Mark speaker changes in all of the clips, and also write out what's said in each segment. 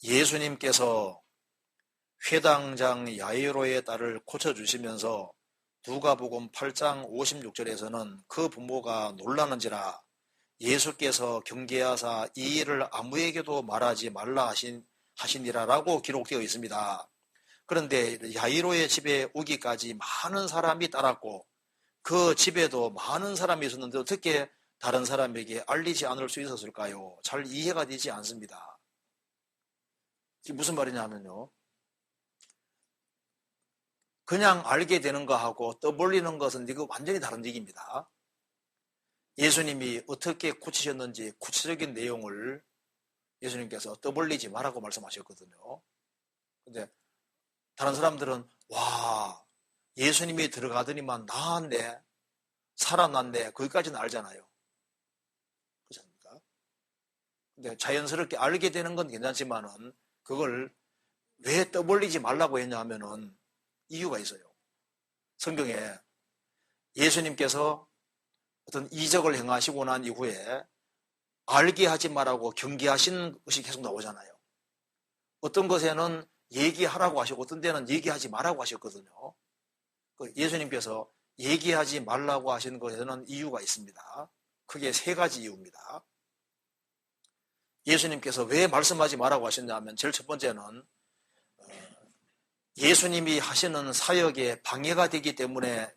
Speaker 1: 예수님께서 회당장 야이로의 딸을 고쳐주시면서 누가복음 8장 56절에서는 그 부모가 놀라는지라 예수께서 경계하사 이 일을 아무에게도 말하지 말라 하시니라라고 기록되어 있습니다. 그런데 야이로의 집에 오기까지 많은 사람이 따랐고 그 집에도 많은 사람이 있었는데 어떻게 다른 사람에게 알리지 않을 수 있었을까요? 잘 이해가 되지 않습니다. 이게 무슨 말이냐면요, 그냥 알게 되는 거하고 떠벌리는 것은 이거 완전히 다른 얘기입니다. 예수님이 어떻게 고치셨는지 구체적인 내용을 예수님께서 떠벌리지 말라고 말씀하셨거든요. 근데 다른 사람들은 와, 예수님이 들어가더니만 나았네, 살아났네, 거기까지는 알잖아요. 그렇지 않습니까? 근데 자연스럽게 알게 되는 건 괜찮지만은 그걸 왜 떠벌리지 말라고 했냐 하면은 이유가 있어요. 성경에 예수님께서 어떤 이적을 행하시고 난 이후에 알게 하지 말라고 경계하신 것이 계속 나오잖아요. 어떤 것에는 얘기하라고 하시고 어떤 데는 얘기하지 말라고 하셨거든요. 예수님께서 얘기하지 말라고 하신 것에는 이유가 있습니다. 크게 세 가지 이유입니다. 예수님께서 왜 말씀하지 말라고 하셨냐면 제일 첫 번째는 예수님이 하시는 사역에 방해가 되기 때문에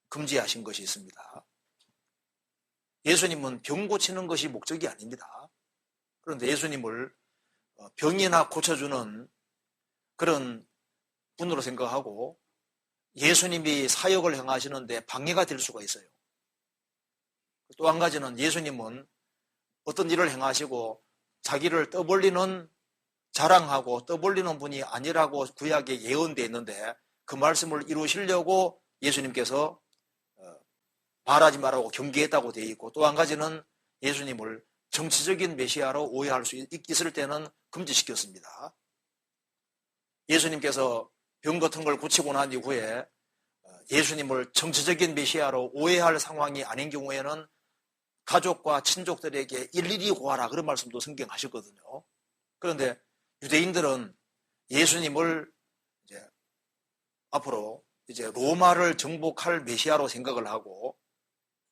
Speaker 1: 금지하신 것이 있습니다. 예수님은 병 고치는 것이 목적이 아닙니다. 그런데 예수님을 병이나 고쳐주는 그런 분으로 생각하고 예수님이 사역을 행하시는데 방해가 될 수가 있어요. 또 한 가지는 예수님은 어떤 일을 행하시고 자기를 떠벌리는, 자랑하고 떠벌리는 분이 아니라고 구약에 예언되어 있는데 그 말씀을 이루시려고 예수님께서 말하지 말라고 경계했다고 되어 있고, 또 한 가지는 예수님을 정치적인 메시아로 오해할 수 있을 때는 금지시켰습니다. 예수님께서 병 같은 걸 고치고 난 이후에 예수님을 정치적인 메시아로 오해할 상황이 아닌 경우에는 가족과 친족들에게 일일이 고하라, 그런 말씀도 성경 하셨거든요. 그런데 유대인들은 예수님을 앞으로 로마를 정복할 메시아로 생각을 하고,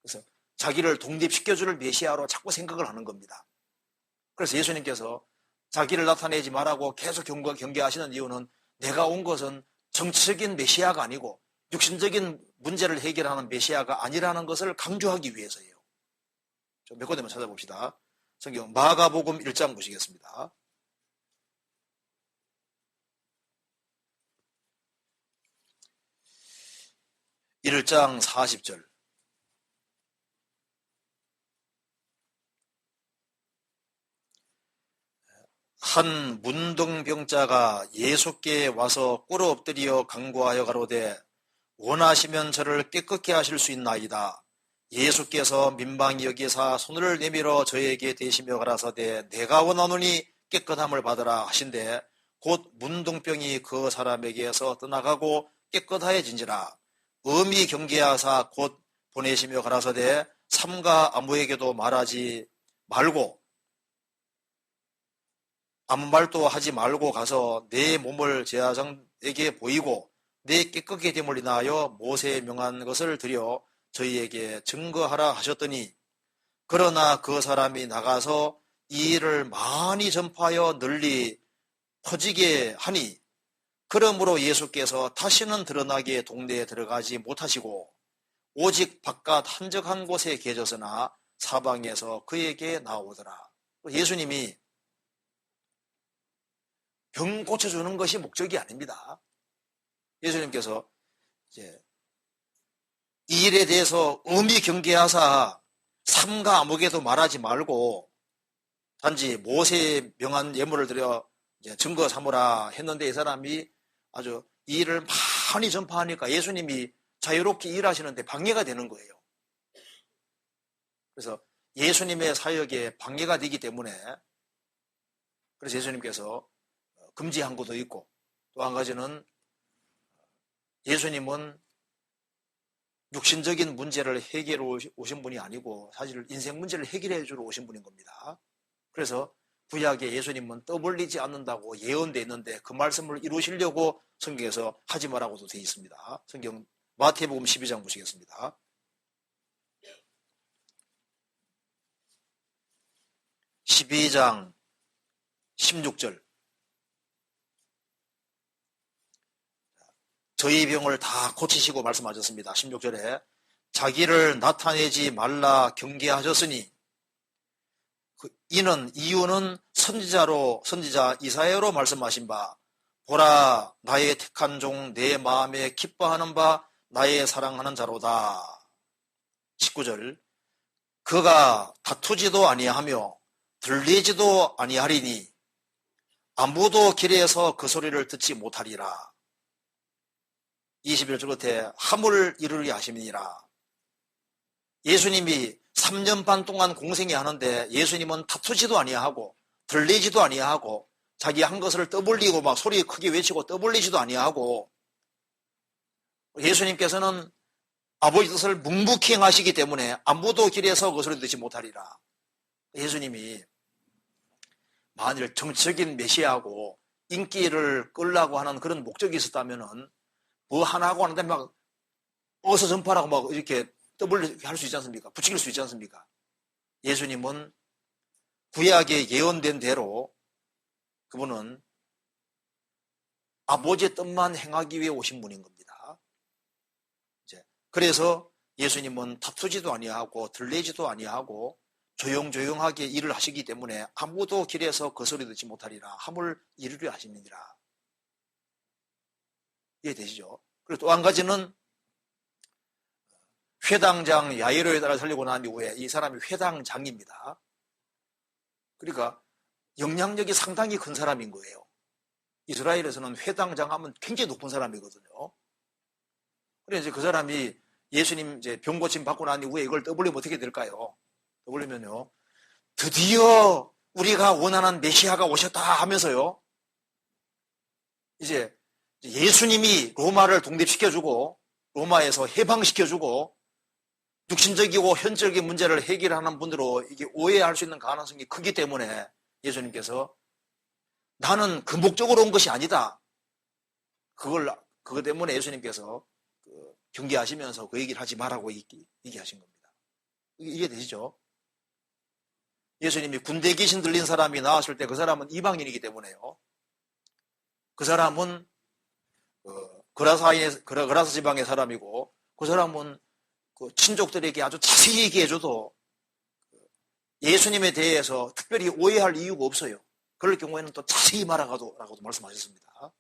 Speaker 1: 그래서 자기를 독립시켜줄 메시아로 자꾸 생각을 하는 겁니다. 그래서 예수님께서 자기를 나타내지 말라고 계속 경계하시는 이유는 내가 온 것은 정치적인 메시아가 아니고 육신적인 문제를 해결하는 메시아가 아니라는 것을 강조하기 위해서예요. 몇 군데만 찾아봅시다. 성경 마가복음 1장 보시겠습니다. 1장 40절. 한 문둥병자가 예수께 와서 꿇어 엎드려 간구하여 가로되 원하시면 저를 깨끗게 하실 수 있나이다. 예수께서 민방히 여기사 손을 내밀어 저에게 대시며 가라사대 내가 원하노니 깨끗함을 받으라 하신대 곧 문둥병이 그 사람에게서 떠나가고 깨끗하여진지라. 엄히 경계하사 곧 보내시며 가라사대 삼가 아무에게도 말하지 말고 아무 말도 하지 말고 가서 내 몸을 제사장에게 보이고 내 깨끗게 됨을 인하여 모세에 명한 것을 드려 저희에게 증거하라 하셨더니, 그러나 그 사람이 나가서 이 일을 많이 전파하여 널리 퍼지게 하니, 그러므로 예수께서 다시는 드러나게 동네에 들어가지 못하시고 오직 바깥 한적한 곳에 계셨으나 사방에서 그에게 나오더라. 예수님이 병 고쳐주는 것이 목적이 아닙니다. 예수님께서 이 일에 대해서 엄히 경계하사 삼가 아무에게도 말하지 말고 단지 모세의 명한 예물을 드려 증거 삼으라 했는데, 이 사람이 아주 이 일을 많이 전파하니까 예수님이 자유롭게 일하시는데 방해가 되는 거예요. 그래서 예수님의 사역에 방해가 되기 때문에 그래서 예수님께서 금지한 것도 있고, 또 한 가지는 예수님은 육신적인 문제를 해결해 오신 분이 아니고 사실 인생 문제를 해결해 주러 오신 분인 겁니다. 그래서 구약의 예수님은 떠벌리지 않는다고 예언되어 있는데 그 말씀을 이루시려고 성경에서 하지 말라고도 되어 있습니다. 성경 마태복음 12장 보시겠습니다. 12장 16절. 저희 병을 다 고치시고 말씀하셨습니다. 16절에 자기를 나타내지 말라 경계하셨으니 이유는 선지자 이사야로 말씀하신 바 보라 나의 택한 종 내 마음에 기뻐하는 바 나의 사랑하는 자로다. 19절 그가 다투지도 아니하며 들리지도 아니하리니 아무도 길에서 그 소리를 듣지 못하리라. 21절 끝에 함을 이루리 하심이니라. 예수님이 3년 반 동안 공생이 하는데 예수님은 다투지도 아니하고 들리지도 아니하고 자기 한 것을 떠벌리고 막 소리 크게 외치고 떠벌리지도 아니하고 예수님께서는 아버지 뜻을 묵묵히 행하시기 때문에 아무도 길에서 그 소리 듣지 못하리라. 예수님이 만일 정치적인 메시아하고 인기를 끌려고 하는 그런 목적이 있었다면은 뭐 하나 하고 하는데 막 어서 전파라고 막 이렇게 떠벌리게 할 수 있지 않습니까? 부추길 수 있지 않습니까? 예수님은 구약에 예언된 대로 그분은 아버지의 뜻만 행하기 위해 오신 분인 겁니다. 그래서 예수님은 다투지도 아니하고 들리지도 아니하고 조용조용하게 일을 하시기 때문에 아무도 길에서 그 소리 듣지 못하리라. 함을 이루려 하시느니라. 이해되시죠? 그리고 또 한 가지는 회당장 야이로에 따라 살리고 난 이후에 이 사람이 회당장입니다. 그러니까 영향력이 상당히 큰 사람인 거예요. 이스라엘에서는 회당장 하면 굉장히 높은 사람이거든요. 그래서 이제 그 사람이 예수님 이제 병 고침 받고 난 이후에 이걸 떠벌리면 어떻게 될까요? 떠벌리면요. 드디어 우리가 원하는 메시아가 오셨다 하면서요. 이제 예수님이 로마를 독립시켜주고 로마에서 해방시켜주고 육신적이고 현적인 문제를 해결하는 분으로 이게 오해할 수 있는 가능성이 크기 때문에 예수님께서 나는 그 목적으로 온 것이 아니다. 그것 때문에 예수님께서 경계하시면서 그 얘기를 하지 말라고 얘기하신 겁니다. 이해되시죠? 예수님이 군대 귀신 들린 사람이 나왔을 때 그 사람은 이방인이기 때문에요. 그 사람은 그라사 지방의 사람이고 그 사람은 그 친족들에게 아주 자세히 얘기해줘도 예수님에 대해서 특별히 오해할 이유가 없어요. 그럴 경우에는 또 자세히 말하라고도 말씀하셨습니다.